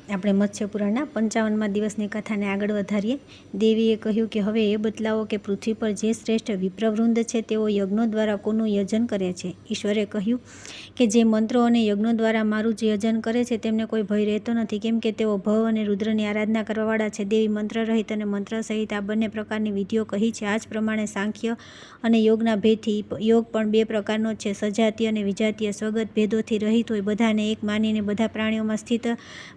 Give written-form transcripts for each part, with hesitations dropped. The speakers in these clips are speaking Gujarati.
આપણે મત્સ્યપુરાણના 55મા દિવસની કથાને આગળ વધારીએ. દેવીએ કહ્યું કે હવે એ બતલાવો કે પૃથ્વી પર જે શ્રેષ્ઠ વિપ્રવૃંદ છે તેઓ યજ્ઞો દ્વારા કોનું યજન કરે છે. ઈશ્વરે કહ્યું કે જે મંત્રો અને યજ્ઞો દ્વારા મારું જ યજન કરે છે તેમને કોઈ ભય રહેતો નથી, કેમ કે તેઓ ભવ અને રુદ્રની આરાધના કરવાવાળા છે. દેવી મંત્ર રહિત અને મંત્ર સહિત આ બંને પ્રકારની વિધિઓ કહી છે. આ જ પ્રમાણે સાંખ્ય અને યોગના ભેદથી યોગ પણ બે પ્રકારનો છે, સજાતીય અને વિજાતીય. સ્વગત ભેદોથી રહિત હોય, બધાને એક માનીને બધા પ્રાણીઓમાં સ્થિત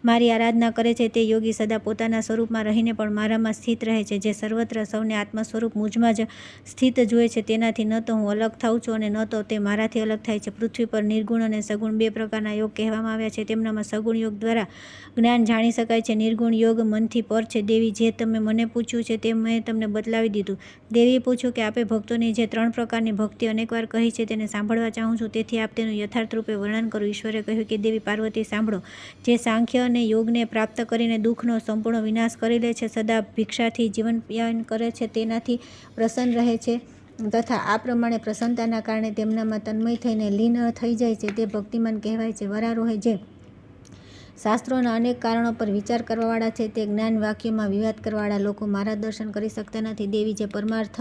મારી આરાધના કરે છે તે યોગી સદા પોતાના સ્વરૂપમાં રહીને પણ મારામાં સ્થિત રહે છે. જે સર્વત્ર સૌને આત્મ સ્વરૂપ મુજમાં જ સ્થિત જુએ છે તેનાથી ન તો હું અલગ થાઉં છું અને ન તો તે મારાથી અલગ થાય છે. પૃથ્વી પર નિર્ગુણ અને સગુણ બે પ્રકારના યોગ કહેવામાં આવ્યા છે. તેમનામાં સગુણ યોગ દ્વારા જ્ઞાન જાણી શકાય છે, નિર્ગુણ યોગ મનથી પર છે. દેવી, જે તમે મને પૂછ્યું છે તે મેં તમને બતલાવી દીધું. દેવીએ પૂછ્યું કે આપે ભક્તોની જે 3 પ્રકારની ભક્તિ અનેકવાર કહી છે તેને સાંભળવા ચાહું છું, તેથી આપ તેનું યથાર્થ રૂપે વર્ણન કરો. ઈશ્વરે કહ્યું કે દેવી પાર્વતી સાંભળો. જે સાંખ્ય અને યોગને પ્રાપ્ત કરીને દુઃખનો સંપૂર્ણ વિનાશ કરી લે છે, સદા ભિક્ષાથી જીવનયાપન કરે છે, તેનાથી પ્રસન્ન રહે છે તથા આ પ્રમાણે પ્રસન્નતાના કારણે તેમનામાં તન્મય થઈને લીન થઈ જાય છે, તે ભક્તિમાન કહેવાય છે. વરારોહે જે શાસ્ત્રોના અનેક કારણો પર વિચાર કરવાવાળા છે, તે જ્ઞાન વાક્યોમાં વિવાદ કરવાવાળા લોકો મારા દર્શન કરી શકતા નથી. દેવી, જે પરમાર્થ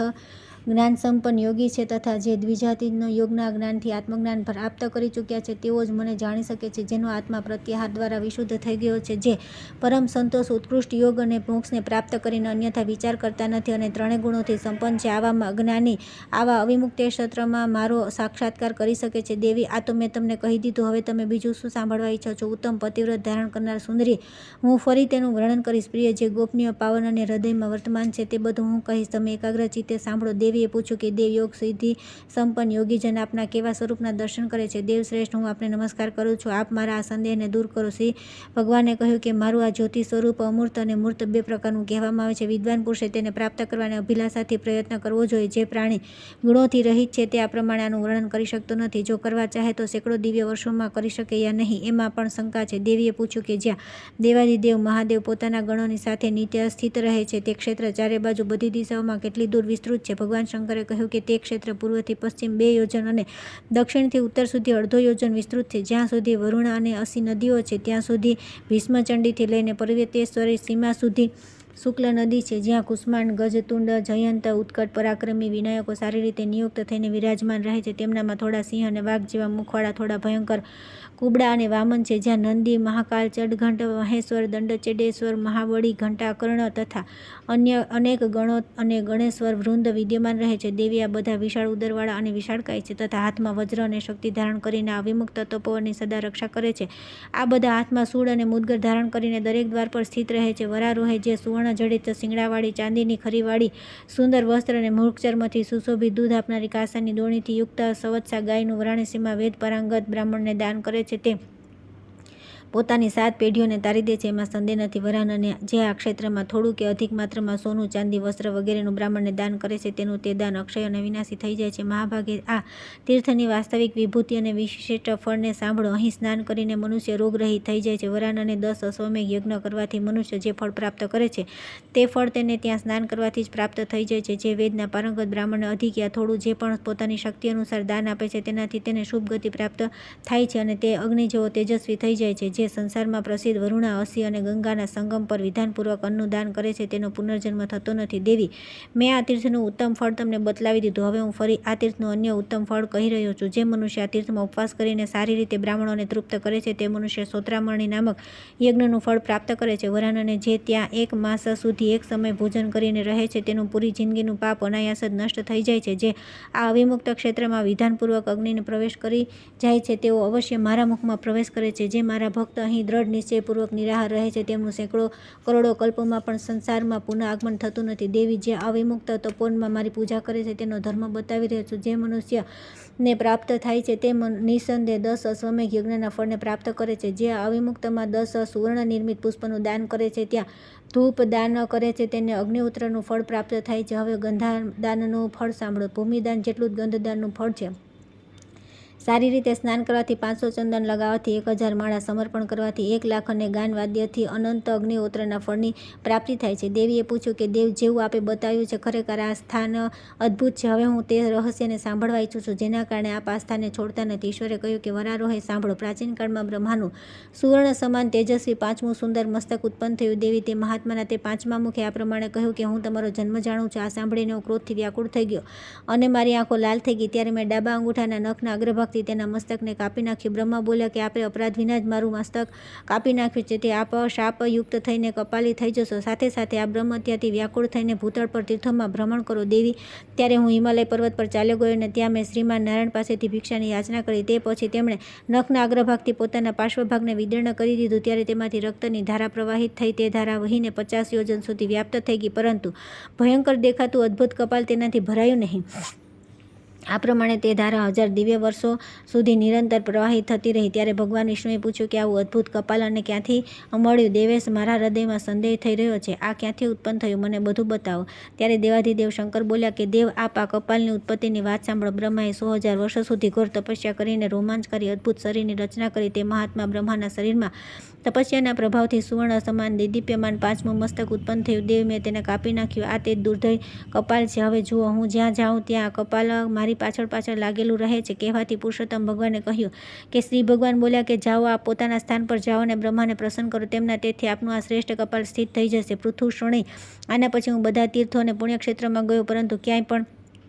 જ્ઞાન સંપન્ન યોગી છે તથા જે દ્વિજાતીય યોગના જ્ઞાનથી આત્મજ્ઞાન પ્રાપ્ત કરી ચૂક્યા છે તેઓ જ મને જાણી શકે છે. જેનો આત્મા પ્રત્યાહાર દ્વારા વિશુદ્ધ થઈ ગયો છે, જે પરમ સંતોષ ઉત્કૃષ્ટ યોગ અને મોક્ષને પ્રાપ્ત કરીને અન્યથા વિચાર કરતા નથી અને 3 ગુણોથી સંપન્ન છે, આવા જ્ઞાની આવા અવિમુક્ત ક્ષેત્રમાં મારો સાક્ષાત્કાર કરી શકે છે. દેવી, આ તો મેં તમને કહી દીધું, હવે તમે બીજું શું સાંભળવા ઈચ્છો છો? ઉત્તમ પતિવ્રત ધારણ કરનાર સુંદરી, હું ફરી તેનું વર્ણન કરીશ. પ્રિય, જે ગોપનીય પાવન અને હૃદયમાં વર્તમાન છે તે બધું હું કહીશ, તમે એકાગ્ર ચિત્તે સાંભળો. દેવીએ પૂછ્યું કે દેવ, યોગ સિદ્ધિ સંપન્ન યોગીજન આપના કેવા સ્વરૂપના દર્શન કરે છે? દેવ શ્રેષ્ઠ, હું આપને નમસ્કાર કરું છું. આપ મારા આ સંદેહને દૂર કરો. શ્રી ભગવાને કહ્યું કે મારું આ જ્યોતિ સ્વરૂપ અમૂર્ત અને મૂર્ત બે પ્રકારનું કહેવામાં આવે છે. વિદ્વાન પુરુષે તેને પ્રાપ્ત કરવાને અભિલાષાથી પ્રયત્ન કરવો જોઈએ. જે પ્રાણી ગુણોથી રહિત છે તે આ પ્રમાણે આનું વર્ણન કરી શકતો નથી. જો કરવા ચાહે તો સેંકડો દિવ્ય વર્ષોમાં કરી શકે યા નહીં, એમાં પણ શંકા છે. દેવીએ પૂછ્યું કે જ્યાં દેવાધિદેવ મહાદેવ પોતાના ગણોની સાથે નિત્ય સ્થિત રહે છે તે ક્ષેત્ર ચારે બાજુ બધી દિશાઓમાં કેટલી દૂર વિસ્તૃત છે? ભગવાન શંકરે કહ્યું કે તે ક્ષેત્ર પૂર્વથી પશ્ચિમ 2 યોજન અને દક્ષિણથી ઉત્તર સુધી અડધો યોજન વિસ્તૃત છે. જ્યાં સુધી વરુણા અને અસી નદીઓ છે ત્યાં સુધી ભીષ્મચંડીથી લઈને પર્વતેશ્વરી સીમા સુધી શુક્લ નદી છે. જ્યાં કુષ્માંડ, ગજતુંડ, જયંત, ઉત્કટ, પરાક્રમી વિનાયકો સારી રીતે નિયુક્ત થઈને વિરાજમાન રહે છે. તેમનામાં થોડા સિંહ અને વાઘ જેવા મુખવાળા થોડા ભયંકર કુબડા અને વામન છે. જ્યાં નંદી, મહાકાલ, ચડઘંટ, મહેશ્વર, દંડચેડેશ્વર, મહાબળી, ઘંટાકર્ણ તથા અન્ય અનેક ગણો અને ગણેશ્વર વૃંદ વિદ્યમાન રહે છે. દેવી, આ બધા વિશાળ ઉદરવાળા અને વિશાળકાય છે તથા હાથમાં વજ્ર અને શક્તિ ધારણ કરીને આ વિમુક્ત તપોવનની સદા રક્ષા કરે છે. આ બધા હાથમાં શૂળ અને મુદ્ગર ધારણ કરીને દરેક દ્વાર પર સ્થિત રહે છે. વરારોહે જે સુવર્ણ જડિત શિંગડાવાળી, ચાંદીની ખરીવાળી, સુંદર વસ્ત્ર અને મૃગચર્મથી સુશોભિત દૂધ આપનારી કાંસાની દોણીથી યુક્ત સંવત્સા ગાયનું વારાણસીમાં વેદ પારંગત બ્રાહ્મણને દાન કરે છે, તે પોતાની 7 પેઢીઓને તારી દે છે, એમાં સંદેહ નથી. વરાનને જે આ ક્ષેત્રમાં થોડું કે અધિક માત્રામાં સોનું, ચાંદી, વસ્ત્ર વગેરેનું બ્રાહ્મણને દાન કરે છે તેનું તે દાન અક્ષય અને વિનાશી થઈ જાય છે. મહાભાગે આ તીર્થની વાસ્તવિક વિભૂતિ અને વિશિષ્ટ ફળને સાંભળો. અહીં સ્નાન કરીને મનુષ્ય રોગરહિત થઈ જાય છે. વરાનને 10 અશ્વમેઘ યજ્ઞ કરવાથી મનુષ્ય જે ફળ પ્રાપ્ત કરે છે તે ફળ તેને ત્યાં સ્નાન કરવાથી જ પ્રાપ્ત થઈ જાય છે. જે વેદના પારંગત બ્રાહ્મણને અધિક યા થોડું જે પણ પોતાની શક્તિ અનુસાર દાન આપે છે તેનાથી તેને શુભ ગતિ પ્રાપ્ત થાય છે અને તે અગ્નિ જેવો તેજસ્વી થઈ જાય છે. જે સંસારમાં પ્રસિદ્ધ વરુણા, અસી અને ગંગાના સંગમ પર વિધાનપૂર્વક અન્નનું દાન કરે છે તેનો પુનર્જન્મ થતો નથી. દેવી, મેં આ તીર્થનું ઉત્તમ ફળ તમને બતલાવી દીધું, હવે હું ફરી આ તીર્થનું અન્ય ઉત્તમ ફળ કહી રહ્યો છું. જે મનુષ્ય આ તીર્થમાં ઉપવાસ કરીને સારી રીતે બ્રાહ્મણોને તૃપ્ત કરે છે તે મનુષ્ય સોત્રામણી નામક યજ્ઞનું ફળ પ્રાપ્ત કરે છે. વરાનને જે ત્યાં 1 માસ સુધી એક સમય ભોજન કરીને રહે છે તેનું પૂરી જિંદગીનું પાપ અનાયાસ જ નષ્ટ થઈ જાય છે. જે આ અવિમુક્ત ક્ષેત્રમાં વિધાનપૂર્વક અગ્નિને પ્રવેશ કરી જાય છે તેઓ અવશ્ય મારા મુખમાં પ્રવેશ કરે છે. જે મારા ભક્ત અહીં દ્રઢ નિશ્ચયપૂર્વક નિરાહાર રહે છે તેમનું સેંકડો કરોડો કલ્પોમાં પણ સંસારમાં પુનઃ આગમન થતું નથી. દેવી, જે અવિમુક્ત તપોવનમાં મારી પૂજા કરે છે તેનો ધર્મ બતાવી રહ્યો છું. જે મનુષ્યને પ્રાપ્ત થાય છે તે નિસંદેહ 10 અશ્વમેઘ યજ્ઞના ફળને પ્રાપ્ત કરે છે. જે અવિમુક્તમાં 10 સુવર્ણ નિર્મિત પુષ્પનું દાન કરે છે, ત્યાં ધૂપ દાન કરે છે તેને અગ્નિહોત્રનું ફળ પ્રાપ્ત થાય છે. હવે ગંધાદાનનું ફળ સાંભળો. ભૂમિદાન જેટલું જ ગંધદાનનું ફળ છે. સારી રીતે સ્નાન કરવાથી 500 ચંદન લગાવવાથી 1000 માળા સમર્પણ કરવાથી 1 લાખ અને ગાન વાદ્યથી અનંત અગ્નિહોત્રના ફળની પ્રાપ્તિ થાય છે. દેવીએ પૂછ્યું કે દેવ, જેવું આપે બતાવ્યું છે ખરેખર આ સ્થાન અદ્ભુત છે. હવે હું તે રહસ્યને સાંભળવા ઈચ્છું છું જેના કારણે આપ આ સ્થાનને છોડતા નથી. ઈશ્વરે કહ્યું કે વરારોહે સાંભળો. પ્રાચીન કાળમાં બ્રહ્માનું સુવર્ણ સમાન તેજસ્વી 5મું સુંદર મસ્તક ઉત્પન્ન થયું. દેવી તે મહાત્માના તે 5મા મુખે આ પ્રમાણે કહ્યું કે હું તમારો જન્મ જાણું છું. આ સાંભળીને હું ક્રોધથી વ્યાકુળ થઈ ગયો અને મારી આંખો લાલ થઈ ગઈ. ત્યારે મેં ડાબા અંગૂઠાના નખના અગ્રભાગથી તેના મસ્તકને કાપી નાખ્યું. બ્રહ્મા બોલ્યા કે આપે અપરાધ વિના જ મારું મસ્તક કાપી નાખ્યું છે, તે આપ શાપયુક્ત થઈને કપાલી થઈ જશો. સાથે સાથે આ બ્રહ્મ ત્યાંથી વ્યાકુળ થઈને ભૂતળ પર તીર્થોમાં ભ્રમણ કરો. દેવી ત્યારે હું હિમાલય પર્વત પર ચાલ્યો ગયો અને ત્યાં મેં શ્રીમાન નારાયણ પાસેથી ભિક્ષાની યાચના કરી. તે પછી તેમણે નખના અગ્રભાગથી પોતાના પાર્શ્વભાગને વિદીર્ણ કરી દીધું. ત્યારે તેમાંથી રક્તની ધારા પ્રવાહિત થઈ. તે ધારા વહીને 50 યોજન સુધી વ્યાપ્ત થઈ ગઈ, પરંતુ ભયંકર દેખાતું અદ્ભુત કપાલ તેનાથી ભરાયું નહીં. આ પ્રમાણે તે ધારા 1000 દિવ્ય વર્ષો સુધી નિરંતર પ્રવાહિત થતી રહી. ત્યારે ભગવાન વિષ્ણુએ પૂછ્યું કે આવું અદ્ભુત કપાલ અને ક્યાંથી મળ્યું? દેવેશ, મારા હૃદયમાં સંદેહ થઈ રહ્યો છે. આ ક્યાંથી ઉત્પન્ન થયું? મને બધું બતાવો. ત્યારે દેવાધિદેવ શંકર બોલ્યા કે દેવ, આપ આ કપાલની ઉત્પત્તિની વાત સાંભળો. બ્રહ્માએ 100,000 વર્ષો સુધી ઘોર તપસ્યા કરીને રોમાંચકારી અદ્ભુત શરીરની રચના કરી. તે મહાત્મા બ્રહ્માના શરીરમાં તપસ્યાના પ્રભાવથી સુવર્ણ સમાન દેદીપ્યમાન 5મું મસ્તક ઉત્પન્ન થયું. દેવ, મેં તેને કાપી નાખ્યું. આ તે દુર્ધય કપાલ છે. હવે જુઓ, હું જ્યાં જાઉં ત્યાં આ કપાલ મારી પાછળ લાગેલું રહે છે. કહેવાથી પુરુષોત્તમ ભગવાને કહ્યું કે શ્રી ભગવાન બોલ્યા કે જાઓ, આપ પોતાના સ્થાન પર જાઓ અને બ્રહ્માને પ્રસન્ન કરો. તેમના તેથી આપનું આ શ્રેષ્ઠ કપાલ સ્થિત થઈ જશે. પૃથુ શરણை. આના પછી હું બધા તીર્થો અને પુણ્યક્ષેત્રમાં ગયો, પરંતુ ક્યાંય પણ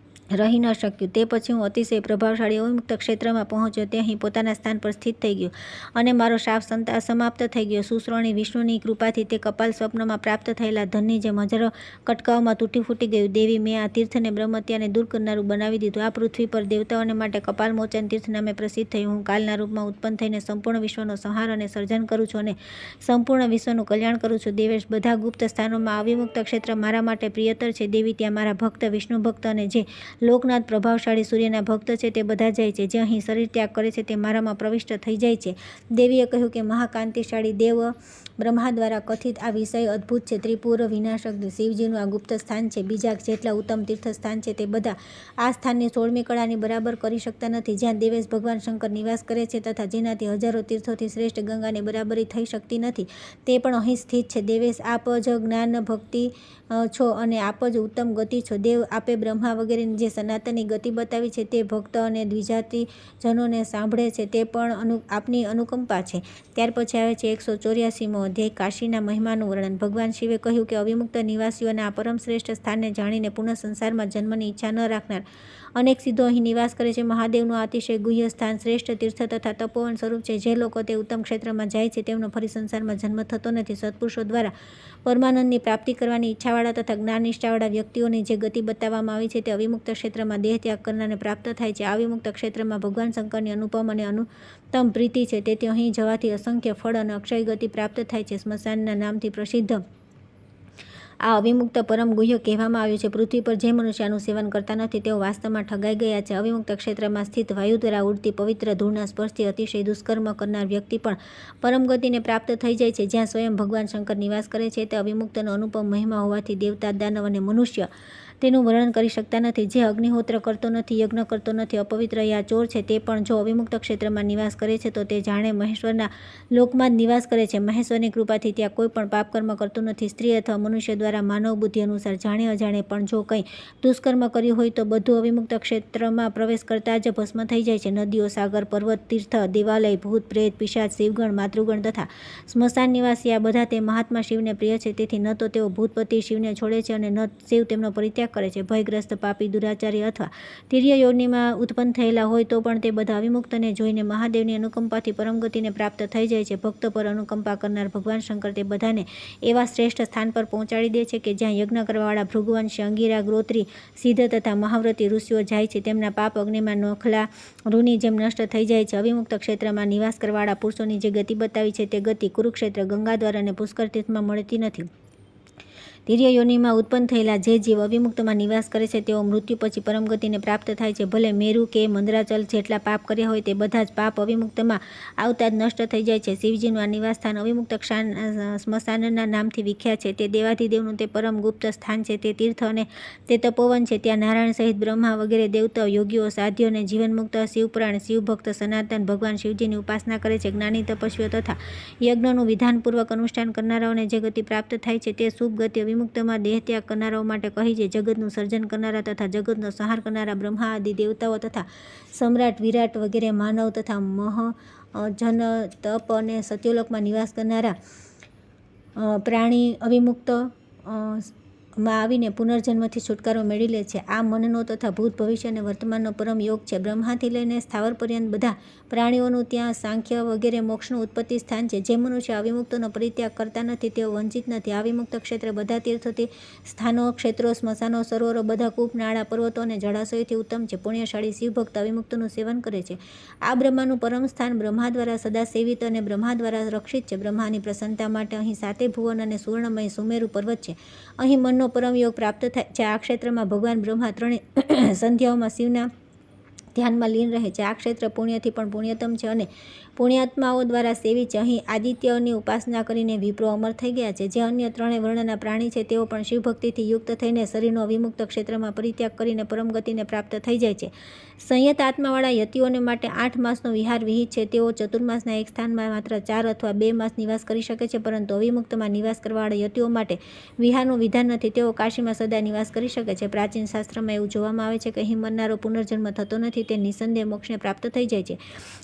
રહી ન શક્યું. તે પછી હું અતિશય પ્રભાવશાળી અવિમુક્ત ક્ષેત્રમાં પહોંચ્યો. તે અહીં પોતાના સ્થાન પર સ્થિત થઈ ગયો અને મારો શાપ સમાપ્ત થઈ ગયો. સુશ્રોણી વિષ્ણુની કૃપાથી તે કપાલ સ્વપ્નમાં પ્રાપ્ત થયેલા ધનની જેમ હજારો કટકાઓમાં તૂટી ફૂટી ગયું. દેવી, મેં આ તીર્થને બ્રહ્મત્યાને દૂર કરનારું બનાવી દીધું. આ પૃથ્વી પર દેવતાઓને માટે કપાલ મોચન તીર્થ નામે પ્રસિદ્ધ થયું. હું કાલના રૂપમાં ઉત્પન્ન થઈને સંપૂર્ણ વિશ્વનો સંહાર અને સર્જન કરું છું અને સંપૂર્ણ વિશ્વનું કલ્યાણ કરું છું. દેવેશ, બધા ગુપ્ત સ્થાનોમાં અવિમુક્ત ક્ષેત્ર મારા માટે પ્રિયતર છે. દેવી, ત્યાં મારા ભક્ત, વિષ્ણુ ભક્ત અને જે લોકનાથ પ્રભાવશાળી સૂર્યના ભક્ત છે તે બધા જાય છે. જે અહીં શરીર ત્યાગ કરે છે તે મારામાં પ્રવિષ્ટ થઈ જાય છે. દેવીએ કહ્યું કે મહાકાંતિશાળી દેવ બ્રહ્મા દ્વારા કથિત આ વિષય અદ્ભુત છે. ત્રિપુર વિનાશક શિવજીનું આ ગુપ્ત સ્થાન છે. બીજા જેટલા ઉત્તમ તીર્થ સ્થાન છે તે બધા આ સ્થાનની 16મી કળાની બરાબર કરી શકતા નથી. જ્યાં દેવેશ ભગવાન શંકર નિવાસ કરે છે તથા જેનાથી હજારો તીર્થોથી શ્રેષ્ઠ ગંગાની બરાબરી થઈ શકતી નથી, તે પણ અહીં સ્થિત છે. દેવેશ, આપ જ જ્ઞાન ભક્તિ છો અને આપ જ ઉત્તમ ગતિ છો. દેવ, આપે બ્રહ્મા વગેરેની જે સનાતનની ગતિ બતાવી છે તે ભક્ત અને દ્વિજાતિ જનોને સાંભળે છે. તે પણ આપની અનુકંપા છે. ત્યાર પછી આવે છે 184મો અધ્યાય, કાશીના મહિમાનું વર્ણન. ભગવાન શિવે કહ્યું કે અવિમુક્ત નિવાસીઓના આ પરમ શ્રેષ્ઠ સ્થાનને જાણીને પુનઃ સંસારમાં જન્મની ઈચ્છા ન રાખનાર અનેક સિદ્ધો અહીં નિવાસ કરે છે. મહાદેવનું અતિશય ગુહ્ય સ્થાન શ્રેષ્ઠ તીર્થ તથા તપોવન સ્વરૂપ છે. જે લોકો તે ઉત્તમ ક્ષેત્રમાં જાય છે તેમનો ફરી સંસારમાં જન્મ થતો નથી. સત્પુરુષો દ્વારા પરમાનંદની પ્રાપ્તિ કરવાની ઈચ્છાવાળા તથા જ્ઞાન નિષ્ઠાવાળા વ્યક્તિઓની જે ગતિ બતાવવામાં આવી છે તે અવિમુક્ત ક્ષેત્રમાં દેહ ત્યાગ કરનારને પ્રાપ્ત થાય છે. આ અવિમુક્ત ક્ષેત્રમાં ભગવાન શંકરની અનુપમ અને અનુત્તમ પ્રીતિ છે. તેથી અહીં જવાથી અસંખ્ય ફળ અને અક્ષય ગતિ પ્રાપ્ત થાય છે. સ્મશાનના નામથી પ્રસિદ્ધ આ અવિમુક્ત પરમ ગુહ્ય કહેવામાં આવ્યું છે. પૃથ્વી પર જે મનુષ્ય આનું સેવન કરતા નથી તેઓ વાસ્તવમાં ઠગાઈ ગયા છે. અવિમુક્ત ક્ષેત્રમાં સ્થિત વાયુ દ્વારા ઉડતી પવિત્ર ધૂળના સ્પર્શથી અતિશય દુષ્કર્મ કરનાર વ્યક્તિ પણ પરમ ગતિને પ્રાપ્ત થઈ જાય છે. જ્યાં સ્વયં ભગવાન શંકર નિવાસ કરે છે તે અવિમુક્તનો અનુપમ મહિમા હોવાથી દેવતા, દાનવ અને મનુષ્ય તેનું વર્ણન કરી શકતા નથી. જે અગ્નિહોત્ર કરતો નથી, યજ્ઞ કરતો નથી, અપવિત્ર યા ચોર છે, તે પણ જો અવિમુક્ત ક્ષેત્રમાં નિવાસ કરે છે તો તે જાણે મહેશ્વરના લોકમાં જ નિવાસ કરે છે. મહેશ્વરની કૃપાથી ત્યાં કોઈ પણ પાપકર્મ કરતું નથી. સ્ત્રી અથવા મનુષ્ય દ્વારા માનવ બુદ્ધિ અનુસાર જાણે અજાણે પણ જો કંઈ દુષ્કર્મ કર્યું હોય તો બધું અવિમુક્ત ક્ષેત્રમાં પ્રવેશ કરતાં જ ભસ્મ થઈ જાય છે. નદીઓ, સાગર, પર્વત, તીર્થ, દેવાલય, ભૂત, પ્રેત, પિશાચ, શિવગણ, માતૃગણ તથા સ્મશાન નિવાસી આ બધા તે મહાત્મા શિવને પ્રિય છે. તેથી ન તો તેઓ ભૂતપતિ શિવને છોડે છે અને ન શિવ તેમનો પરિત્યાગ કરે છે. ભયગ્રસ્ત, પાપી, દુરાચારી અથવા તિર્ય યોનિમાં ઉત્પન્ન થયેલા હોય તો પણ તે બધા અવિમુક્તને જોઈને મહાદેવની અનુકંપાથી પરમગતિને પ્રાપ્ત થઈ જાય છે. ભક્ત પર અનુકંપા કરનાર ભગવાન શંકર તે બધાને એવા શ્રેષ્ઠ સ્થાન પર પહોંચાડી દે છે કે જ્યાં યજ્ઞ કરવાવાળા ભૃગુવંશ, અંગીરા, ગોત્રી, સિદ્ધ તથા મહાવ્રતી ઋષિઓ જાય છે. તેમના પાપ અગ્નિમાં નોખલા રૂની જેમ નષ્ટ થઈ જાય છે. અવિમુક્ત ક્ષેત્રમાં નિવાસ કરવાવાળા પુરુષોની જે ગતિ બતાવી છે તે ગતિ કુરુક્ષેત્ર, ગંગાદ્વાર અને પુષ્કર તીર્થમાં મળતી નથી. તીર્ય યોનિમાં ઉત્પન્ન થયેલા જે જીવ અવિમુક્તમાં નિવાસ કરે છે તેઓ મૃત્યુ પછી પરમગતિને પ્રાપ્ત થાય છે. ભલે મેરુ કે મંદરાચલ જેટલા પાપ કર્યા હોય તે બધા જ પાપ અવિમુક્તમાં આવતા જ નષ્ટ થઈ જાય છે. શિવજીનું આ નિવાસસ્થાન અવિમુક્ત સ્મશાનના નામથી વિખ્યાત છે. તે દેવાધિદેવનું તે પરમ ગુપ્ત સ્થાન છે. તે તીર્થ અને તે તપોવન છે. ત્યાં નારાયણ સહિત બ્રહ્મા વગેરે દેવતાઓ, યોગીઓ, સાધ્યો અને જીવનમુક્ત શિવપુરાણ, શિવભક્ત, સનાતન ભગવાન શિવજીની ઉપાસના કરે છે. જ્ઞાની તપસ્વીઓ તથા યજ્ઞનું વિધાનપૂર્વક અનુષ્ઠાન કરનારાઓને જે ગતિ પ્રાપ્ત થાય છે તે શુભ ગતિ અવિમુક્તમાં દેહત્યાગ કરનારાઓ માટે કહી છે. જગતનું સર્જન કરનારા તથા જગતનો સંહાર કરનારા બ્રહ્મા આદિ દેવતાઓ તથા સમ્રાટ, વિરાટ વગેરે માનવ તથા જન તપ અને સત્યલોકમાં નિવાસ કરનારા પ્રાણી અવિમુક્ત માં આવીને પુનર્જન્મથી છુટકારો મેળવી લે છે. આ મનનો તથા ભૂત, ભવિષ્ય અને વર્તમાનનો પરમ યોગ છે. બ્રહ્માથી લઈને સ્થાવર પર્યંત બધા પ્રાણીઓનું ત્યાં સાંખ્ય વગેરે મોક્ષનું ઉત્પત્તિ સ્થાન છે. જે મનુષ્ય અવિમુક્તનો પરિત્યાગ કરતા નથી તેઓ વંચિત નથી. આ વિમુક્ત ક્ષેત્ર બધા તીર્થોથી, સ્થાનો, ક્ષેત્રો, સ્મશાનો, સરોવરો, બધા કૂપ, નાળા, પર્વતો અને જળાશયોથી ઉત્તમ છે. પુણ્યશાળી શિવભક્ત અવિમુક્તનું સેવન કરે છે. આ બ્રહ્માનું પરમ સ્થાન બ્રહ્મા દ્વારા સદા સેવિત અને બ્રહ્મા દ્વારા રક્ષિત છે. બ્રહ્માની પ્રસન્નતા માટે અહીં સાતે ભુવન અને સુવર્ણમય સુમેરુ પર્વત છે. અહીં મનનો પરમ યોગ પ્રાપ્ત થાય છે. આ ક્ષેત્રમાં ભગવાન બ્રહ્મા ત્રણેય સંધ્યાઓમાં શિવના ધ્યાનમાં લીન રહે છે. આ ક્ષેત્ર પુણ્યથી પણ પુણ્યતમ છે અને પુણ્યાત્માઓ દ્વારા સેવી છે. અહીં આદિત્યની ઉપાસના કરીને વિપ્રો અમર થઈ ગયા છે. જે અન્ય ત્રણેય વર્ણના પ્રાણી છે તેઓ પણ શિવભક્તિથી યુક્ત થઈને શરીરનો અવિમુક્ત ક્ષેત્રમાં પરિત્યાગ કરીને પરમગતિને પ્રાપ્ત થઈ જાય છે. સંયત આત્માવાળા યતિઓને માટે 8 માસનો વિહાર વિહિત છે. તેઓ ચતુર્માસના એક સ્થાનમાં માત્ર 4 અથવા 2 માસ નિવાસ કરી શકે છે. પરંતુ અવિમુક્તમાં નિવાસ કરવાવાળા યતિઓ માટે વિહારનું વિધાન નથી. તેઓ કાશીમાં સદા નિવાસ કરી શકે છે. પ્રાચીન શાસ્ત્રમાં એવું જોવામાં આવે છે કે અહીં મરનારો પુનર્જન્મ થતો નથી. તે નિસંદેહ મોક્ષને પ્રાપ્ત થઈ જાય છે.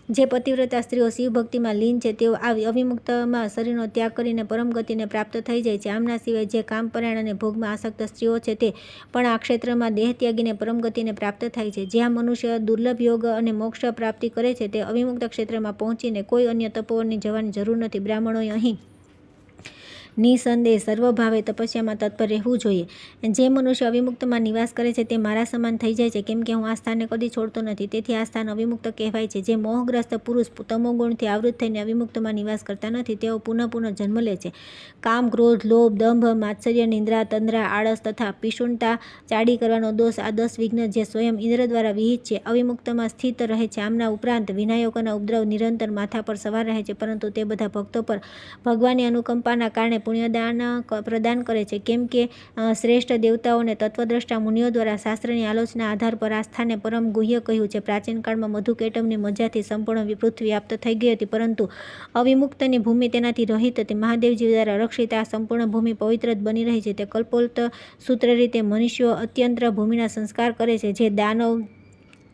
જે પતિવ્રતા સ્ત્રીઓ શિવભક્તિમાં લીન છે તેઓ આ અવિમુક્તમાં શરીરનો ત્યાગ કરીને પરમગતિને પ્રાપ્ત થઈ જાય છે. આમના સિવાય જે કામપરાયણ અને ભોગમાં આસક્ત સ્ત્રીઓ છે તે પણ આ ક્ષેત્રમાં દેહ ત્યાગીને પરમગતિને પ્રાપ્ત થાય છે. જ્યાં મનુષ્ય દુર્લભ યોગ અને મોક્ષ પ્રાપ્તિ કરે છે તે અવિમુક્ત ક્ષેત્રમાં પહોંચીને કોઈ અન્ય તપોવનની જવાની જરૂર નથી. બ્રાહ્મણોએ અહીં નિસંદેહ સર્વભાવે તપસ્યામાં તત્પર રહેવું જોઈએ. જે મનુષ્ય અવિમુક્તમાં નિવાસ કરે છે તે મારા સમાન થઈ જાય છે, કેમ કે હું આ સ્થાનને કદી છોડતો નથી. તેથી આ સ્થાન અવિમુક્ત કહેવાય છે. જે મોહગ્રસ્ત પુરુષ તમોગુણથી આવૃત થઈને અવિમુક્તમાં નિવાસ કરતા નથી તેઓ પુનઃ જન્મ લે છે. કામ, ક્રોધ, લોભ, દંભ, માત્સર્ય, નિંદ્રા, તંદ્રા, આળસ તથા પિશુણતા, ચાડી કરવાનો દોષ, આ 10 વિઘ્ન જે સ્વયં ઇન્દ્ર દ્વારા વિહિત છે, અવિમુક્તમાં સ્થિત રહે છે. આમના ઉપરાંત વિનાયકોના ઉપદ્રવ નિરંતર માથા પર સવાર રહે છે, પરંતુ તે બધા ભક્તો પર ભગવાનની અનુકંપાના કારણે પુણ્યદાન પ્રદાન કરે છે. કેમ કે શ્રેષ્ઠ દેવતાઓ અને તત્વદ્રષ્ટા મુનિઓ દ્વારા શાસ્ત્રની આલોચના આધાર પર આ સ્થાને પરમ ગુહ્ય કહ્યું છે. પ્રાચીન કાળમાં મધુકેટવની મજાથી સંપૂર્ણ પૃથ્વી વ્યાપ્ત થઈ ગઈ હતી, પરંતુ અવિમુક્તની ભૂમિ તેનાથી રહિત હતી. મહાદેવજી દ્વારા રક્ષિત આ સંપૂર્ણ ભૂમિ પવિત્ર જ બની રહી છે. તે કલ્પોલ્ત સૂત્ર રીતે મનુષ્યો અત્યંત્ર ભૂમિના સંસ્કાર કરે છે. જે દાનવ,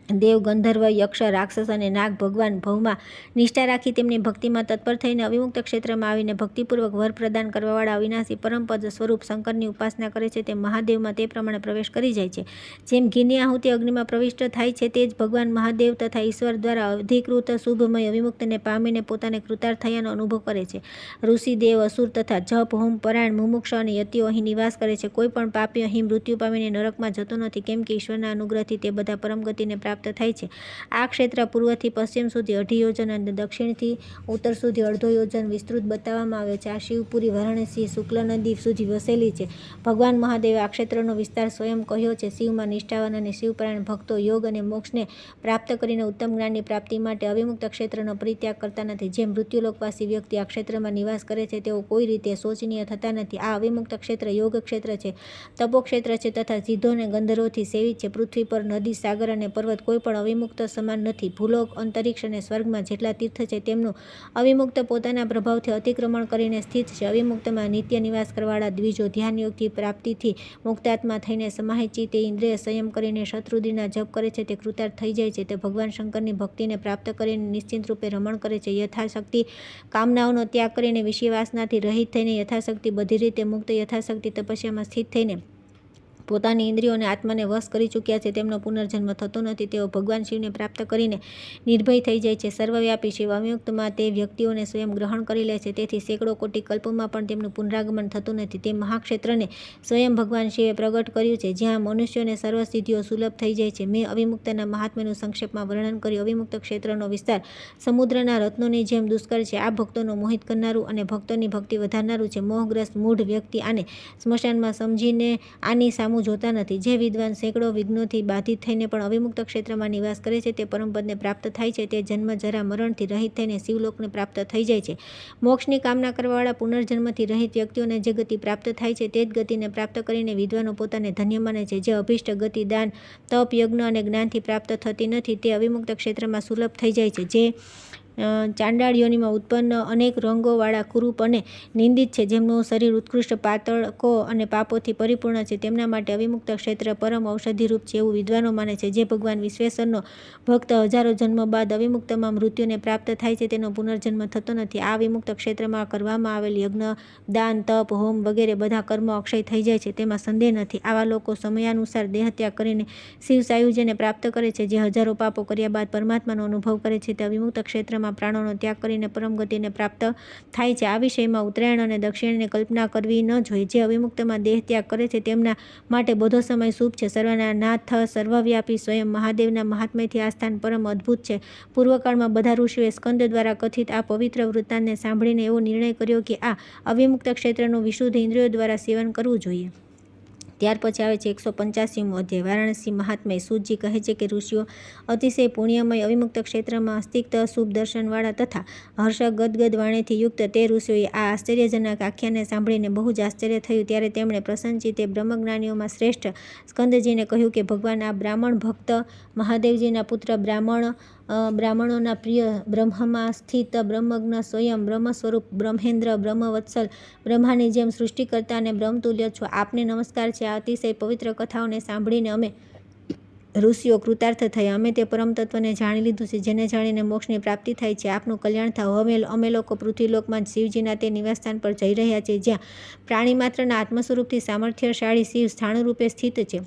દેવ, ગંધર્વ, યક્ષ, રાક્ષસ અને નાગ ભગવાન ભવમાં નિષ્ઠા રાખી તેમની ભક્તિમાં તત્પર થઈને અવિમુક્ત ક્ષેત્રમાં આવીને ભક્તિપૂર્વક વર પ્રદાન કરવાવાળા અવિનાશી પરમપદ સ્વરૂપ શંકરની ઉપાસના કરે છે તે મહાદેવમાં તે પ્રમાણે પ્રવેશ કરી જાય છે. જેમ ઘીની આહુતિ અગ્નિમાં પ્રવિષ્ટ થાય છે તે જ ભગવાન મહાદેવ તથા ઈશ્વર દ્વારા અધિકૃત શુભમય અવિમુક્તને પામીને પોતાને કૃતાર્થ થયાનો અનુભવ કરે છે. ઋષિ, દેવ, અસુર તથા જપ હોમ પરાયણ મુમુક્ષ અને યતિઓ અહીં નિવાસ કરે છે. કોઈ પણ પાપી અહીં મૃત્યુ પામીને નરકમાં જતો નથી, કેમ કે ઈશ્વરના અનુગ્રહથી તે બધા પરમગતિને પ્રાપ્ત થાય છે. આ ક્ષેત્ર પૂર્વથી પશ્ચિમ સુધી 2.5 યોજન અને દક્ષિણથી ઉત્તર સુધી 1/2 યોજન વિસ્તૃત બતાવવામાં આવ્યો છે. આ શિવપુરી વારાણસી શુક્લ નદી સુધી વસેલી છે. ભગવાન મહાદેવે આ ક્ષેત્રનો વિસ્તાર સ્વયં કહ્યો છે. શિવમાં નિષ્ઠાવાન અને શિવપરાયણ ભક્તો યોગ અને મોક્ષને પ્રાપ્ત કરીને ઉત્તમ જ્ઞાનની પ્રાપ્તિ માટે અવિમુક્ત ક્ષેત્રનો પરિત્યાગ કરતા નથી. જે મૃત્યુલોકવાસી વ્યક્તિ આ ક્ષેત્રમાં નિવાસ કરે છે તેઓ કોઈ રીતે શોચનીય થતા નથી. આ અવિમુક્ત ક્ષેત્ર યોગ ક્ષેત્ર છે, તપોક્ષેત્ર છે તથા સિદ્ધો અને ગંધર્વોથી સેવિત છે. પૃથ્વી પર નદી, સાગર અને પર્વત કોઈ પણ અવિમુક્ત સમાન નથી. ભૂલોક, અંતરિક્ષ અને સ્વર્ગમાં જેટલા તીર્થ છે તેમનું અવિમુક્ત પોતાના પ્રભાવથી અતિક્રમણ કરીને સ્થિત છે. અવિમુક્તમાં નિત્ય નિવાસ કરવાવાળા દ્વિજો ધ્યાનયોગથી પ્રાપ્તિથી મુક્તાત્મા થઈને સમાહિત તે ઇન્દ્રિય સંયમ કરીને શત્રુદિના જપ કરે છે તે કૃતાર્થ થઈ જાય છે. તે ભગવાન શંકરની ભક્તિને પ્રાપ્ત કરીને નિશ્ચિંત રૂપે રમણ કરે છે. યથાશક્તિ કામનાઓનો ત્યાગ કરીને વિષય વાસનાથી રહિત થઈને યથાશક્તિ બધી રીતે મુક્ત, યથાશક્તિ તપસ્યામાં સ્થિત થઈને પોતાની ઇન્દ્રિયો અને આત્માને વશ કરી ચૂક્યા છે તેમનો પુનર્જન્મ થતો નથી. તેઓ ભગવાન શિવને પ્રાપ્ત કરીને નિર્ભય થઈ જાય છે. સર્વવ્યાપી શિવ અવિમુક્તમાં તે વ્યક્તિઓને સ્વયં ગ્રહણ કરી લે છે. તેથી સેંકડો કોટી કલ્પમાં પણ તેમનું પુનરાગમન થતું નથી. તે મહાક્ષેત્રને સ્વયં ભગવાન શિવે પ્રગટ કર્યું છે જ્યાં મનુષ્યોને સર્વ સિદ્ધિઓ સુલભ થઈ જાય છે. મેં અવિમુક્તના મહાત્મ્યનું સંક્ષેપમાં વર્ણન કર્યું. અવિમુક્ત ક્ષેત્રનો વિસ્તાર સમુદ્રના રત્નોની જેમ દુષ્કર છે. આ ભક્તોનો મોહિત કરનારું અને ભક્તોની ભક્તિ વધારનારું છે. મોહગ્રસ્ત મૂઢ વ્યક્તિ આને સ્મશાનમાં સમજીને આની સામું જોતા નથી. જે વિદ્વાન સેંકડો વિઘ્નોથી બાધિત થઈને પણ અવિમુક્ત ક્ષેત્રમાં નિવાસ કરે છે તે પરમપદને પ્રાપ્ત થાય છે. તે જન્મ જરા મરણથી રહિત થઈને શિવલોકને પ્રાપ્ત થઈ જાય છે. મોક્ષની કામના કરવાવાળા પુનર્જન્મથી રહિત વ્યક્તિઓને જે ગતિ પ્રાપ્ત થાય છે તે જ ગતિને પ્રાપ્ત કરીને વિદ્વાનો પોતાને ધન્ય માને છે. જે અભિષ્ટ ગતિ દાન, તપ, યજ્ઞ અને જ્ઞાનથી પ્રાપ્ત થતી નથી તે અવિમુક્ત ક્ષેત્રમાં સુલભ થઈ જાય છે. જે ચાંડાળ યોનિમાં ઉત્પન્ન અનેક રંગોવાળા કુરૂપ અને નિંદિત છે, જેમનું શરીર ઉત્કૃષ્ટ પાતળકો અને પાપોથી પરિપૂર્ણ છે, તેમના માટે અવિમુક્ત ક્ષેત્ર પરમ ઔષધિરૂપ છે એવું વિદ્વાનો માને છે. જે ભગવાન વિશ્વેશ્વરનો ભક્ત હજારો જન્મ બાદ અવિમુક્તમાં મૃત્યુને પ્રાપ્ત થાય છે તેનો પુનર્જન્મ થતો નથી. આ અવિમુક્ત ક્ષેત્રમાં કરવામાં આવેલ યજ્ઞ, દાન, તપ, હોમ વગેરે બધા કર્મો અક્ષય થઈ જાય છે, તેમાં સંદેહ નથી. આવા લોકો સમયાનુસાર દેહત્યાગ કરીને શિવ સાયુજ્યને પ્રાપ્ત કરે છે. જે હજારો પાપો કર્યા બાદ પરમાત્માનો અનુભવ કરે છે તે અવિમુક્ત ક્ષેત્રમાં પ્રાણોનો ત્યાગ કરીને પરમ ગતિને પ્રાપ્ત થાય છે. આ વિષયમાં ઉત્તરાયણ અને દક્ષિણની કલ્પના કરવી ન જોઈએ. જે અવિમુક્તમાં દેહ ત્યાગ કરે છે તેમના માટે બધો સમય શુભ છે. સર્વના નાથ સર્વવ્યાપી સ્વયં મહાદેવના મહાત્મ્યથી આ સ્થાન પરમ અદ્ભુત છે. પૂર્વકાળમાં બધા ઋષિઓએ સ્કંદ દ્વારા કથિત આ પવિત્ર વૃત્તાંતને સાંભળીને એવો નિર્ણય કર્યો કે આ અવિમુક્ત ક્ષેત્રનું વિશુદ્ધ ઇન્દ્રિયો દ્વારા સેવન કરવું જોઈએ. ત્યાર પછી આવે છે 185મો અધ્યાય વારાણસી મહાત્મ્ય. સૂતજી કહે છે કે ઋષિઓ અતિશય પુણ્યમય અવિમુક્ત ક્ષેત્રમાં અસ્તિત્વ શુભ દર્શનવાળા તથા હર્ષ ગદગદ વાણીથી યુક્ત તે ઋષિઓએ આ આશ્ચર્યજનક આખ્યાનને સાંભળીને બહુ જ આશ્ચર્ય થયું. ત્યારે તેમણે પ્રસન્નચિત્તે બ્રહ્મજ્ઞાનીઓમાં શ્રેષ્ઠ સ્કંદજીને કહ્યું કે ભગવાન આ બ્રાહ્મણ ભક્ત મહાદેવજીના પુત્ર બ્રાહ્મણોના પ્રિય બ્રહ્મમાં સ્થિત બ્રહ્મજ્ઞ સ્વયં બ્રહ્મ સ્વરૂપ બ્રહ્મેન્દ્ર બ્રહ્મવત્સલ બ્રહ્માની જેમ સૃષ્ટિકર્તા અને બ્રહ્મતુલ્ય છો. આપને નમસ્કાર છે. આ અતિશય પવિત્ર કથાઓને સાંભળીને અમે ઋષિઓ કૃતાર્થ થયા. અમે તે પરમ તત્વને જાણી લીધું છે જેને જાણીને મોક્ષની પ્રાપ્તિ થાય છે. આપનું કલ્યાણ થાવ. હવે અમે લોકો પૃથ્વીલોકમાં શિવજીના તે નિવાસસ્થાન પર જઈ રહ્યા છે જ્યાં પ્રાણી માત્રના આત્મ સ્વરૂપથી સામર્થ્યશાળી શિવ સ્થાણુરૂપે સ્થિત છે.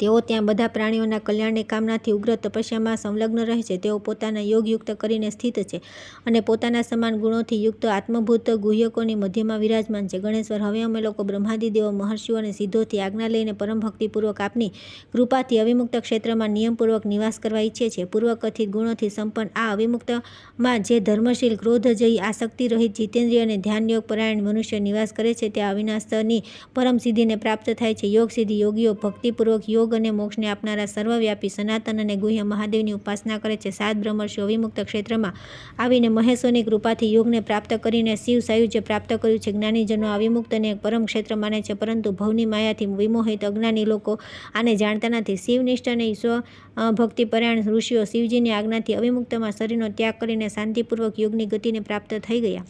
તેઓ ત્યાં બધા પ્રાણીઓના કલ્યાણની કામનાથી ઉગ્ર તપસ્યામાં સંલગ્ન રહે છે. તેઓ પોતાના યોગયુક્ત કરીને સ્થિત છે અને પોતાના સમાન ગુણોથી યુક્ત આત્મભૂત ગુહ્યકોની મધ્યમાં વિરાજમાન છે. ગણેશ્વર, હવે અમે લોકો બ્રહ્માદિ દેવો, મહર્ષિઓ અને સિદ્ધોથી આજ્ઞા લઈને પરમ ભક્તિપૂર્વક આપની કૃપાથી અવિમુક્ત ક્ષેત્રમાં નિયમપૂર્વક નિવાસ કરવા ઈચ્છે છે. પૂર્વકથિત ગુણોથી સંપન્ન આ અવિમુક્તમાં જે ધર્મશીલ, ક્રોધજયી, આસક્તિ રહિત, જીતેન્દ્રિય અને ધ્યાનયોગ પરાયણ મનુષ્ય નિવાસ કરે છે તે અવિનાશની પરમ સિદ્ધિને પ્રાપ્ત થાય છે. યોગ સિદ્ધિ યોગીઓ ભક્તિપૂર્વક યોગ અને મોક્ષને આપનારા સર્વવ્યાપી સનાતન અને ગુહ્ય મહાદેવની ઉપાસના કરે છે. 7 બ્રહ્મર્ષિઓ અવિમુક્ત ક્ષેત્રમાં આવીને મહેશોની કૃપાથી યોગને પ્રાપ્ત કરીને શિવ સાયુજ્ય પ્રાપ્ત કર્યું છે. જ્ઞાનીજનો અવિમુક્તને પરમ ક્ષેત્ર માને છે, પરંતુ ભવની માયાથી વિમોહિત અજ્ઞાની લોકો આને જાણતા નથી. શિવનિષ્ઠ અને સ્વભક્તિપરાયણ ઋષિઓ શિવજીની આજ્ઞાથી અવિમુક્તમાં શરીરનો ત્યાગ કરીને શાંતિપૂર્વક યોગની ગતિને પ્રાપ્ત થઈ ગયા.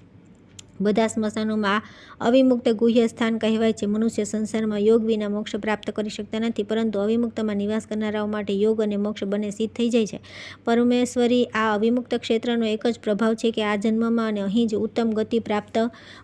બધા સ્મશાનોમાં આ અવિમુક્ત ગુહ્ય સ્થાન કહેવાય છે. મનુષ્ય સંસારમાં યોગ વિના મોક્ષ પ્રાપ્ત કરી શકતા નથી, પરંતુ અવિમુક્તમાં નિવાસ કરનારાઓ માટે યોગ અને મોક્ષ બંને સિદ્ધ થઈ જાય છે. પરમેશ્વરી, આ અવિમુક્ત ક્ષેત્રનો એક જ પ્રભાવ છે કે આ જન્મમાં અને અહીં જ ઉત્તમ ગતિ પ્રાપ્ત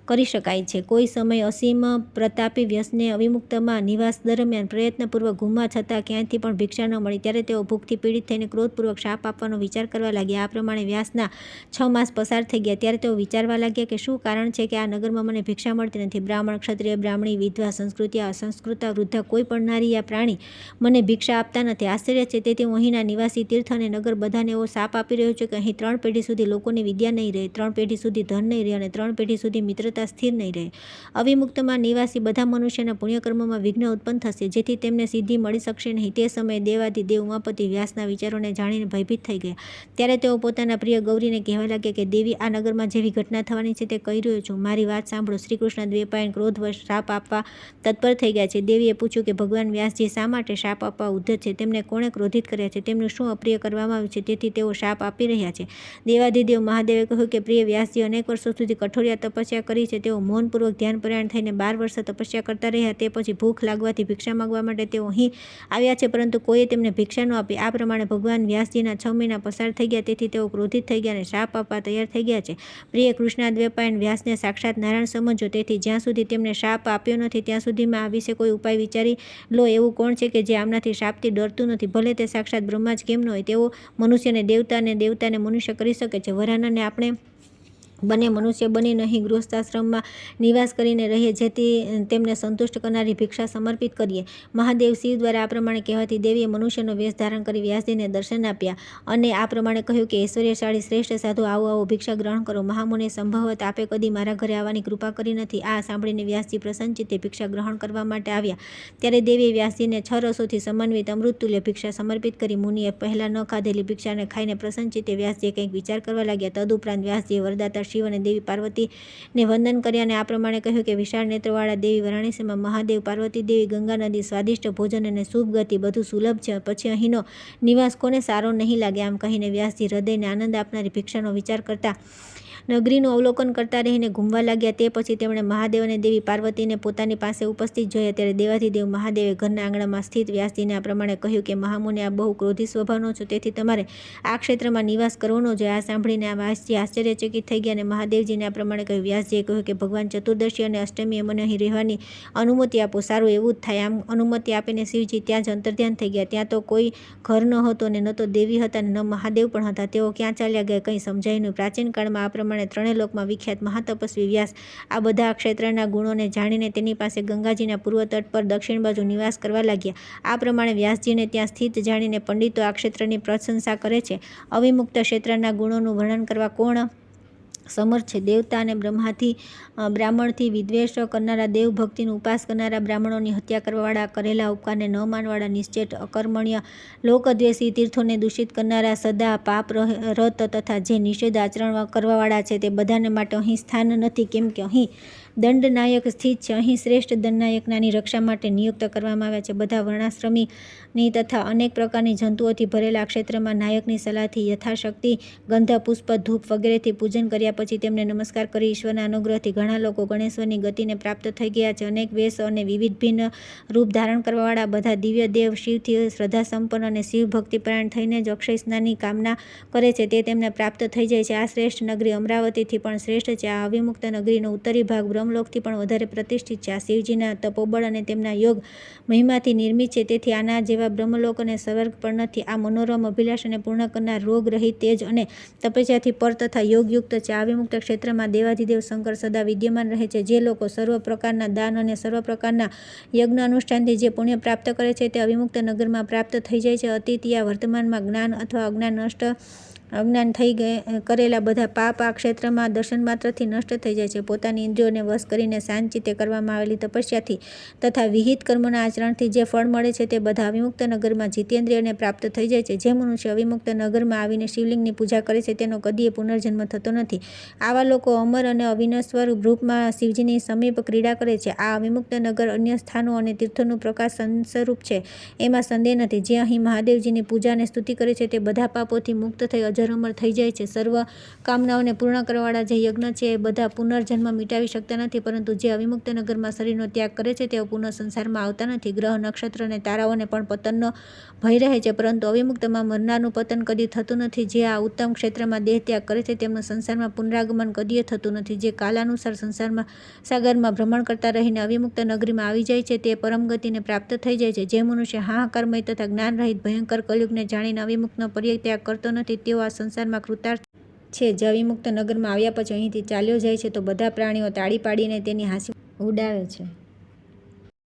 કરી શકાય છે. કોઈ સમય અસીમ પ્રતાપી વ્યસને અવિમુક્તમાં નિવાસ દરમિયાન પ્રયત્નપૂર્વક ઘૂમવા છતાં ક્યાંયથી પણ ભિક્ષા ન મળી. ત્યારે તેઓ ભૂખથી પીડિત થઈને ક્રોધપૂર્વક શાપ આપવાનો વિચાર કરવા લાગ્યા. આ પ્રમાણે વ્યાસના 6 માસ પસાર થઈ ગયા. ત્યારે તેઓ વિચારવા લાગ્યા કે શું કારણ છે કે આ નગરમાં મને ભિક્ષા મળતી નથી. બ્રાહ્મણ, ક્ષત્રિય, બ્રાહ્મણી, વિધવા, સંસ્કૃત્યા, અસંસ્કૃતા, વૃદ્ધા કોઈ પણ નારી યા પ્રાણી મને ભિક્ષા આપતા નથી. આશ્ચર્ય છે. તેથી હું અહીંના નિવાસી તીર્થ અને નગર બધાને એવો શાપ આપી રહ્યો છું કે અહીં 3 પેઢી સુધી લોકોની વિદ્યા નહીં રહે, 3 પેઢી સુધી ધન નહીં રહે અને 3 પેઢી સુધી મિત્રતા સ્થિર નહીં રહે. અવિમુક્તમાં નિવાસી બધા મનુષ્યના પુણ્યકર્મોમાં વિઘ્ન ઉત્પન્ન થશે, જેથી તેમને સિદ્ધિ મળી શકશે નહીં. તે સમયે દેવાધિદેવ ઉમાપતિ વ્યાસના વિચારોને જાણીને ભયભીત થઈ ગયા. ત્યારે તેઓ પોતાના પ્રિય ગૌરીને કહેવા લાગ્યા કે દેવી, આ નગરમાં જેવી ઘટના થવાની છે તે કહી રહ્યો છું. મારી વાત સાંભળો. શ્રી કૃષ્ણ દ્વૈપાયન ક્રોધવશ શાપ આપવા તત્પર થઈ ગયા છે. દેવીએ પૂછ્યું કે ભગવાન વ્યાસજી શા માટે શાપ આપવા ઉદ્ધત છે? તેમને કોણે ક્રોધિત કર્યા છે? તેમનું શું અપ્રિય કરવામાં આવ્યું છે તેથી તેઓ શાપ આપી રહ્યા છે? દેવાધિદેવ મહાદેવે કહ્યું કે પ્રિય વ્યાસજી અનેક વર્ષો સુધી કઠોરિયા તપસ્યા કરી છે. તેઓ મૌનપૂર્વક ધ્યાનપરાયણ થઈને 12 વર્ષ તપસ્યા કરતા રહ્યા. તે પછી ભૂખ લાગવાથી ભિક્ષા માંગવા માટે તેઓ અહીં આવ્યા છે, પરંતુ કોઈએ તેમને ભિક્ષા ન આપી. આ પ્રમાણે ભગવાન વ્યાસજીના 6 મહિના પસાર થઈ ગયા. તેથી તેઓ ક્રોધિત થઈ ગયા અને શાપ આપવા તૈયાર થઈ ગયા છે. પ્રિય કૃષ્ણાદ્વૈપાયન વ્યાસ વ્યાસને સાક્ષાત નારાયણ સમજો. તેથી જ્યાં સુધી તેમણે શાપ આપ્યો નથી ત્યાં સુધીમાં આ વિશે કોઈ ઉપાય વિચારી લો. એવું કોણ છે કે જે આમનાથી શાપથી ડરતું નથી? ભલે તે સાક્ષાત બ્રહ્મા જ કેમ ન હોય, તેઓ મનુષ્યને દેવતા અને દેવતાને મનુષ્ય કરી શકે છે. વરાનને આપણે બંને મનુષ્ય બનીને અહીં ગૃહસ્થાશ્રમમાં નિવાસ કરીને રહીએ, જેથી તેમને સંતુષ્ટ કરનારી ભિક્ષા સમર્પિત કરીએ. મહાદેવ શિવ દ્વારા આ પ્રમાણે કહેવાથી દેવીએ મનુષ્યનો વેશ ધારણ કરી વ્યાસજીને દર્શન આપ્યા અને આ પ્રમાણે કહ્યું કે ઐશ્વર્યશાળી શ્રેષ્ઠ સાધુ, આવો આવો, ભિક્ષા ગ્રહણ કરો. મહામુનિ, સંભવત આપે કદી મારા ઘરે આવવાની કૃપા કરી નથી. આ સાંભળીને વ્યાસજી પ્રસન્નચિત્તે ભિક્ષા ગ્રહણ કરવા માટે આવ્યા. ત્યારે દેવીએ વ્યાસજીને 6 રસોથી સમન્વિત અમૃતતુલ્ય ભિક્ષા સમર્પિત કરી. મુનિએ પહેલાં ન ખાધેલી ભિક્ષાને ખાઈને પ્રસન્નચિત્તે વ્યાસજીએ કંઈક વિચાર કરવા લાગ્યા. તદુપરાંત વ્યાસજીએ વરદાતા શિવ અને દેવી પાર્વતીને વંદન કર્યા અને આ પ્રમાણે કહ્યું કે વિશાળ નેત્રવાળા દેવી, વારાણસીમાં મહાદેવ, પાર્વતી દેવી, ગંગા નદી, સ્વાદિષ્ટ ભોજન અને શુભ ગતિ બધું સુલભ છે. પછી અહીંનો નિવાસ કોને સારો નહીં લાગે? આમ કહીને વ્યાસજી હૃદયને આનંદ આપનારી ભિક્ષાનો વિચાર કરતા નગરીનું અવલોકન કરતા રહીને ઘૂમવા લાગ્યા. તે પછી તેમણે મહાદેવ અને દેવી પાર્વતીને પોતાની પાસે ઉપસ્થિત જોયા. ત્યારે દેવાધિદેવ મહાદેવે ઘરના આંગણામાં સ્થિત વ્યાસજીને આ પ્રમાણે કહ્યું કે મહામુનિ, આ બહુ ક્રોધી સ્વભાવનો છો, તેથી તમારે આ ક્ષેત્રમાં નિવાસ કરવો ન જોઈએ. આ સાંભળીને વ્યાસજી આશ્ચર્યચકિત થઈ ગયા અને મહાદેવજીને આ પ્રમાણે કહ્યું. વ્યાસજીએ કહ્યું કે ભગવાન ચતુર્દશી અને અષ્ટમીએ મને અહીં રહેવાની અનુમતિ આપો. સારું, એવું જ થાય. આમ અનુમતિ આપીને શિવજી ત્યાં જ અંતર્ધ્યાન થઈ ગયા. ત્યાં તો કોઈ ઘર ન હતો અને ન તો દેવી હતા અને ન મહાદેવ પણ હતા. તેઓ ક્યાં ચાલ્યા ગયા કંઈ સમજાયું નહીં. પ્રાચીન કાળમાં આ પ્રમાણે ત્રણેય લોકમાં વિખ્યાત મહાતપસ્વી વ્યાસ આ બધા ક્ષેત્રના ગુણોને જાણીને તેની પાસે ગંગાજીના પૂર્વ તટ પર દક્ષિણ બાજુ નિવાસ કરવા લાગ્યા. આ પ્રમાણે વ્યાસજીને ત્યાં સ્થિત જાણીને પંડિતો આ ક્ષેત્રની પ્રશંસા કરે છે. અવિમુક્ત ક્ષેત્રના ગુણોનું વર્ણન કરવા કોણ સમર્થ છે? દેવતા અને બ્રાહ્મણથી વિદ્વેષ કરનારા, દેવ ભક્તિનું ઉપાસ કરનારા, બ્રાહ્મણોની હત્યા કરવાવાળા, કરેલા ઉપકારને ન માનવાળા, નિશ્ચેટ, અકર્મણ્ય, લોકદ્વેષી, તીર્થોને દૂષિત કરનારા, સદા પાપ રત તથા જે નિષેધ આચરણ કરવાવાળા છે, તે બધાને માટે અહીં સ્થાન નથી, કેમ કે અહીં દંડનાયક સ્થિત છે. અહીં શ્રેષ્ઠ દંડનાયકનાની રક્ષા માટે નિયુક્ત કરવામાં આવ્યા છે. બધા વર્ણાશ્રમીની તથા અનેક પ્રકારની જંતુઓથી ભરેલા આ ક્ષેત્રમાં નાયકની સલાહથી યથાશક્તિ ગંધ, પુષ્પ, ધૂપ વગેરેથી પૂજન કર્યા પછી તેમને નમસ્કાર કરી ઈશ્વરના અનુગ્રહથી ઘણા લોકો ગણેશ્વરની ગતિને પ્રાપ્ત થઈ ગયા છે. અનેક વેશ અને વિવિધ ભિન્ન રૂપ ધારણ કરવાવાળા બધા દિવ્ય દેવ શિવથી શ્રદ્ધા સંપન્ન અને શિવ ભક્તિપરાયણ થઈને જ અક્ષય સ્નાનની કામના કરે છે, તે તેમને પ્રાપ્ત થઈ જાય છે. આ શ્રેષ્ઠ નગરી અમરાવતીથી પણ શ્રેષ્ઠ છે. આ અવિમુક્ત નગરીનો ઉત્તરી ભાગ બ્રહ્મલોકથી પણ વધારે પ્રતિષ્ઠિત છે. આ શિવજીના તપોબળ અને તેમના યોગ મહિમાથી નિર્મિત છે, તેથી આના જેવા બ્રહ્મલોક અને સ્વર્ગ પણ નથી. આ મનોરમ અભિલાષ અને પૂર્ણ કરનાર, રોગ રહિત, તેજ અને તપસ્યાથી પર તથા યોગયુક્ત છે. આ વિમુક્ત ક્ષેત્રમાં દેવાધિદેવ શંકર સદા વિદ્યમાન રહે છે. જે લોકો સર્વ પ્રકારના દાન અને સર્વ પ્રકારના યજ્ઞ અનુષ્ઠાનથી જે પુણ્ય પ્રાપ્ત કરે છે, તે અવિમુક્ત નગરમાં પ્રાપ્ત થઈ જાય છે. અતિથિયા વર્તમાનમાં જ્ઞાન અથવા અજ્ઞાન થઈ કરેલા બધા પાપ આ ક્ષેત્રમાં દર્શન માત્રથી નષ્ટ થઈ જાય છે. પોતાની ઇન્દ્રિયોને વશ કરીને શાંતચિત્તે કરવામાં આવેલી તપસ્યાથી તથા વિહિત કર્મોના આચરણથી જે ફળ મળે છે, તે બધા અવિમુક્ત નગરમાં જીતેન્દ્રિયને પ્રાપ્ત થઈ જાય છે. જે મનુષ્ય અવિમુક્ત નગરમાં આવીને શિવલિંગની પૂજા કરે છે, તેનો કદીય પુનર્જન્મ થતો નથી. આવા લોકો અમર અને અવિનશ્વર રૂપમાં શિવજીની સમીપ ક્રીડા કરે છે. આ અવિમુક્ત નગર અન્ય સ્થાનો અને તીર્થોનું પ્રકાશ સ્વરૂપ છે, એમાં સંદેહ નથી. જે અહીં મહાદેવજીની પૂજા અને સ્તુતિ કરે છે, તે બધા પાપોથી મુક્ત થઈ અજર અમર થઈ જાય છે. સર્વ કામનાઓને પૂર્ણ કરવાવાળા જે યજ્ઞ છે, એ બધા પુનર્જન્મ મિટાવી શકતા નથી, પરંતુ જે અવિમુક્ત નગરમાં શરીરનો ત્યાગ કરે છે, તેઓ પુનઃ સંસારમાં આવતા નથી. ગ્રહ, નક્ષત્ર અને તારાઓને પણ પતનનો ભય રહે છે, પરંતુ અવિમુક્તમાં મરનારનું પતન કદી થતું નથી. જે આ ઉત્તમ ક્ષેત્રમાં દેહ ત્યાગ કરે છે, તેમનું સંસારમાં પુનરાગમન કદીય થતું નથી. જે કાલાનુસાર સંસારમાં સાગરમાં ભ્રમણ કરતા રહીને અવિમુક્ત નગરીમાં આવી જાય છે, તે પરમ ગતિને પ્રાપ્ત થઈ જાય છે. જે મનુષ્ય હાહાકારમય તથા જ્ઞાન રહિત ભયંકર કલયુગને જાણીને અવિમુક્તનો પરિત્યાગ કરતો નથી, તેઓ આ સંસારમાં કૃતાર્થ છે. જે અવિમુક્ત નગરમાં આવ્યા પછી અહીંથી ચાલ્યો જાય છે, તો બધા પ્રાણીઓ તાળી પાડીને તેની હાંસી ઉડાવે છે.